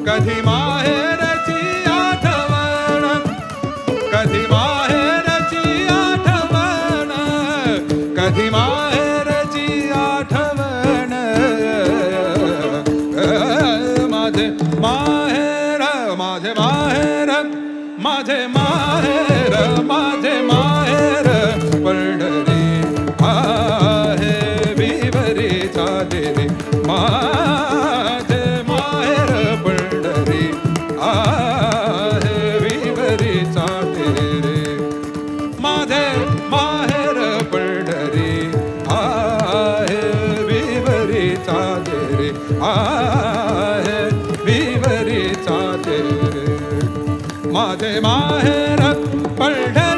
कधी माहेरची आठवण, कधी माहेरची आठवण, कधी माहेरची आठवण, माझे माहेर, माझे माहेर, माझे माहेर, माझे माहेर पंढरी आहे विवरीचा देवी. माझे माहेर पंढरी आहे विवरीचा देवी. माझे माहेर पंढरी आहे विवरीचा देवी, आहे विवरीचा देवी. माझे माहेर पंढरी